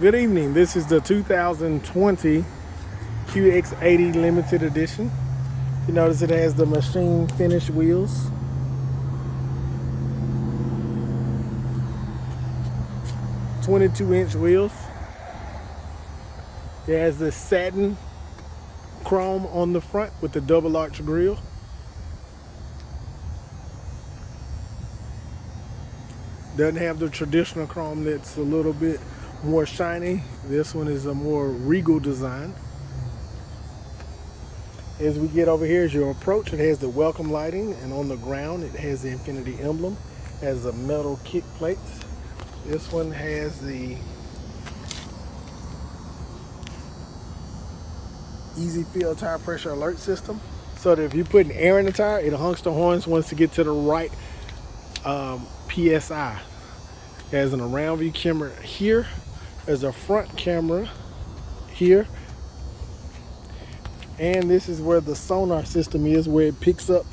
Good evening. This is the 2020 Qx80 limited edition. You notice it has the machine finish wheels. "22" wheels. It has the satin chrome on the front with the double arch grille. Doesn't have the traditional chrome that's a little bit more shiny. This one is a more regal design. As we get over here, as you approach, it has the welcome lighting, and on the ground it has the Infiniti emblem. It has the metal kick plates. This one has the easy fill tire pressure alert system, so that if you put an air in the tire, it honks the horns once it gets to the right PSI. It has an around view camera here. There's a front camera here. And this is where the sonar system is, where it picks up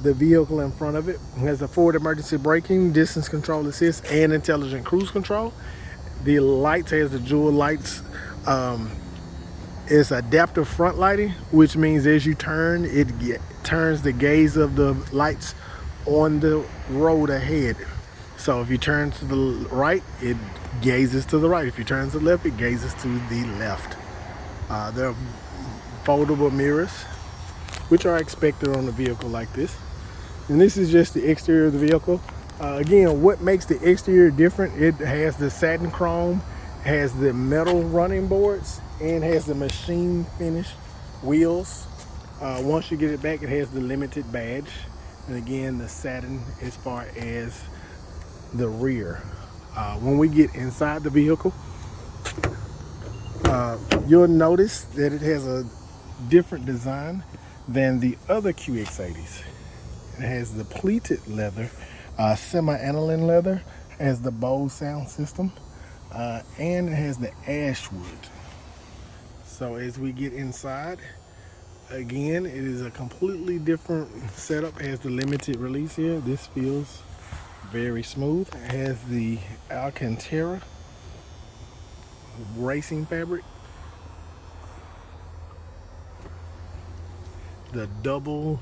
the vehicle in front of it. It has a forward emergency braking, distance control assist, and intelligent cruise control. The lights has the dual lights. It's adaptive front lighting, which means as you turn, it turns the gaze of the lights on the road ahead. So if you turn to the right, it gazes to the right. If you turn to the left, it gazes to the left. There are foldable mirrors, which are expected on a vehicle like this. And this is just the exterior of the vehicle. Again, what makes the exterior different, it has the satin chrome, has the metal running boards, and has the machine finish wheels. Once you get it back, it has the limited badge. And again, the satin as far as the rear. When we get inside the vehicle, you'll notice that it has a different design than the other Qx80s. It has the pleated leather, semi-aniline leather, has the Bose sound system, and it has the ashwood. So as we get inside, again, it is a completely different setup. It has the limited release here. This feels very smooth. It has the Alcantara racing fabric, the double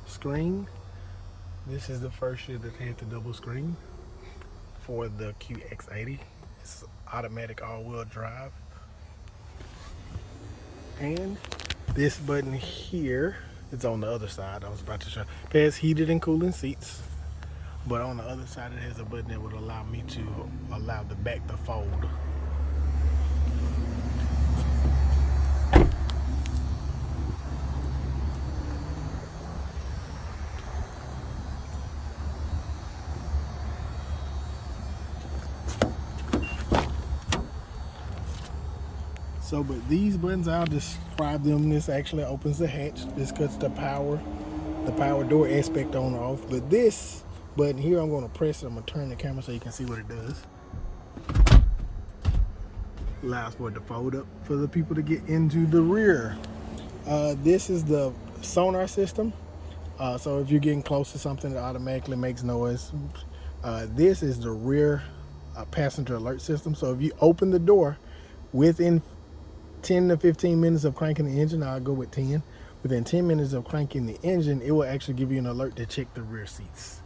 screen. This is the first year that had the double screen for the Qx80. It's automatic all-wheel drive. And this button here, it's on the other side. I was about to show. It has heated and cooling seats, but on the other side it has a button that would allow me to allow the back to fold. So, but these buttons, I'll describe them. This actually opens the hatch. This cuts the power door aspect on or off. But this button here, I'm going to press it. I'm going to turn the camera so you can see what it does. Allows for it to fold up for the people to get into the rear. This is the sonar system. So if you're getting close to something, it automatically makes noise. This is the rear passenger alert system. So if you open the door within 10 to 15 minutes of cranking the engine, I'll go with 10. Within 10 minutes of cranking the engine, it will actually give you an alert to check the rear seats.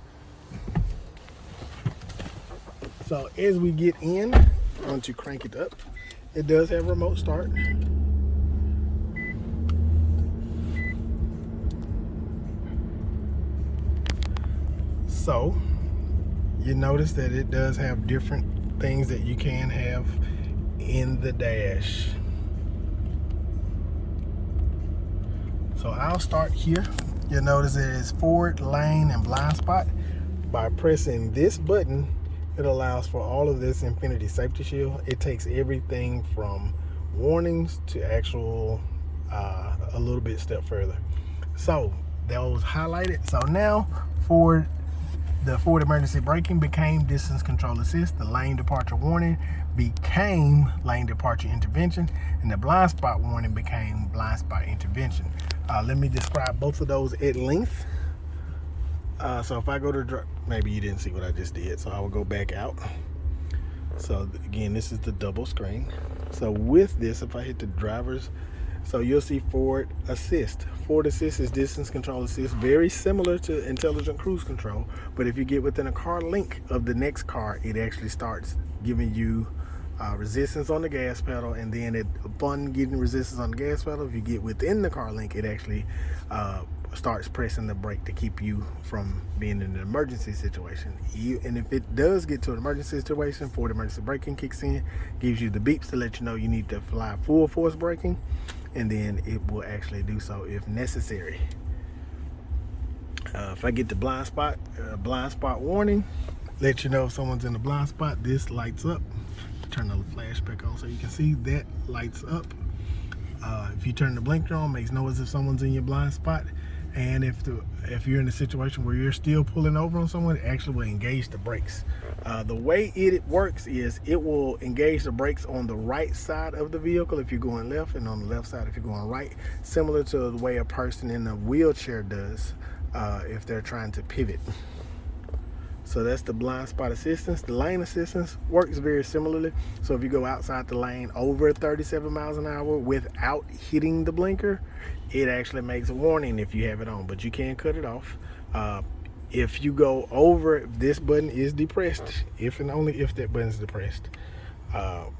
So as we get in, I'm going to crank it up. It does have remote start. So you notice that it does have different things that you can have in the dash. So I'll start here. You'll notice it is forward, lane, and blind spot. By pressing this button, it allows for all of this Infiniti safety shield. It takes everything from warnings to actual a little bit step further. So that was highlighted. So now for the forward emergency braking became distance control assist. The lane departure warning became lane departure intervention, and the blind spot warning became blind spot intervention. Let me describe both of those at length. So if I go to maybe you didn't see what I just did, so I will go back out. So again, this is the double screen. So with this, if I hit the driver's, so you'll see forward assist. Forward assist is distance control assist, very similar to intelligent cruise control. But if you get within a car link of the next car, it actually starts giving you resistance on the gas pedal, and then upon getting resistance on the gas pedal, if you get within the car link, it actually starts pressing the brake to keep you from being in an emergency situation. And if it does get to an emergency situation, forward emergency braking kicks in, gives you the beeps to let you know you need to apply full force braking, and then it will actually do so if necessary. If I get the blind spot warning, let you know if someone's in the blind spot. This lights up. Turn the flash back on so you can see that lights up. If you turn the blinker on, makes noise if someone's in your blind spot. And if you're in a situation where you're still pulling over on someone, it actually will engage the brakes. The way it works is it will engage the brakes on the right side of the vehicle if you're going left, and on the left side if you're going right, similar to the way a person in a wheelchair does if they're trying to pivot. So that's the blind spot assistance. The lane assistance works very similarly. So if you go outside the lane over 37 miles an hour without hitting the blinker, it actually makes a warning if you have it on, but you can cut it off. If you go over, this button is depressed, if and only if that button is depressed.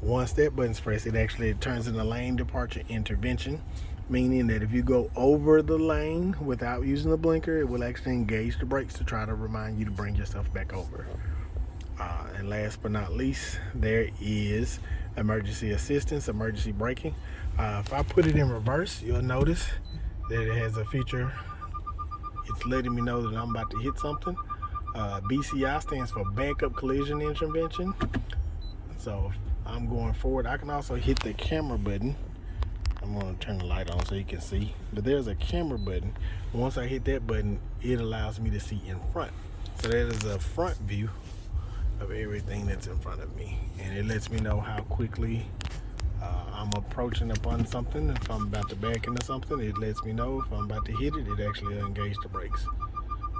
Once that button's pressed, it actually turns into lane departure intervention, meaning that if you go over the lane without using the blinker, it will actually engage the brakes to try to remind you to bring yourself back over. And last but not least, there is emergency assistance, emergency braking. If I put it in reverse, you'll notice that it has a feature. It's letting me know that I'm about to hit something. BCI stands for backup collision intervention. So if I'm going forward, I can also hit the camera button. I'm going to turn the light on so you can see, but there's a camera button. Once I hit that button, it allows me to see in front. So that is a front view of everything that's in front of me, and it lets me know how quickly I'm approaching upon something. If I'm about to back into something, it lets me know. If I'm about to hit it, it actually will engage the brakes.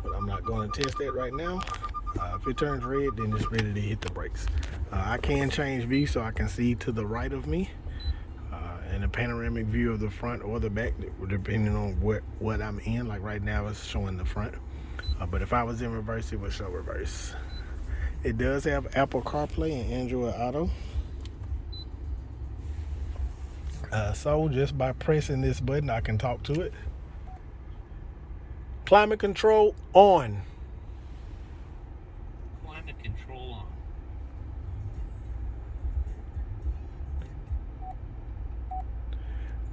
But I'm not going to test that right now. If it turns red, then it's ready to hit the brakes. I can change view so I can see to the right of me, and a panoramic view of the front or the back, depending on what I'm in. Like right now it's showing the front, but if I was in reverse, it would show reverse. It does have Apple CarPlay and Android Auto. So just by pressing this button, I can talk to it. Climate control on. Climate control on.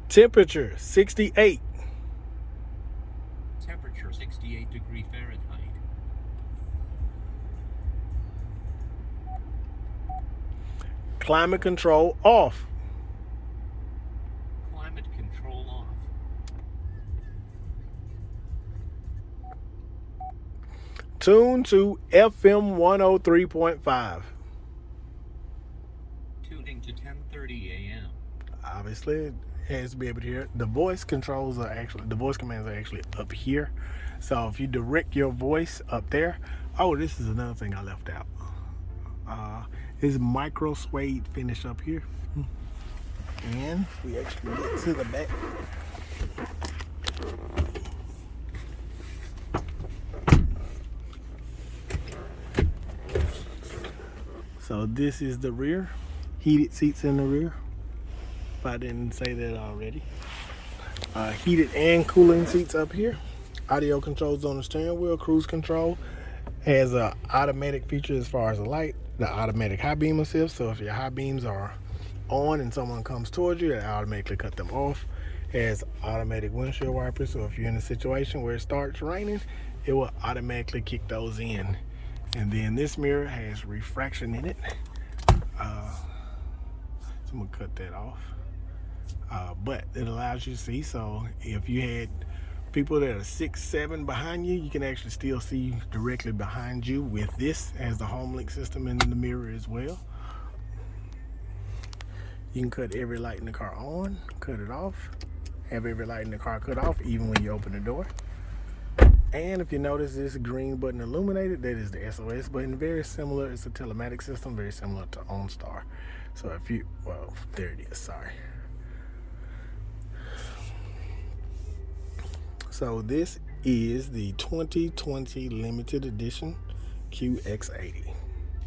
Temperature 68. Temperature 68 degree Fahrenheit. Climate control off. Climate control off. Tune to FM 103.5. Tuning to 10:30 a.m. Obviously, it has to be able to hear it. The voice commands are actually up here. So if you direct your voice up there, oh, this is another thing I left out. This micro suede finish up here, and we actually get to the back. So this is the rear, heated seats in the rear, if I didn't say that already. Heated and cooling seats up here. Audio controls on the steering wheel. Cruise control has a automatic feature as far as the light, the automatic high beam assist. So if your high beams are on and someone comes towards you, it automatically cut them off. It has automatic windshield wipers, so if you're in a situation where it starts raining, it will automatically kick those in. And then this mirror has refraction in it. So I'm gonna cut that off. But it allows you to see, so if you had people that are 6'7" behind you, you can actually still see directly behind you with this as the home link system in the mirror as well. You can cut every light in the car on, cut it off, have every light in the car cut off even when you open the door. And if you notice this green button illuminated, that is the SOS button. Very similar. It's a telematic system, very similar to OnStar. So if you, well, there it is, sorry. So this is the 2020 limited edition Qx80.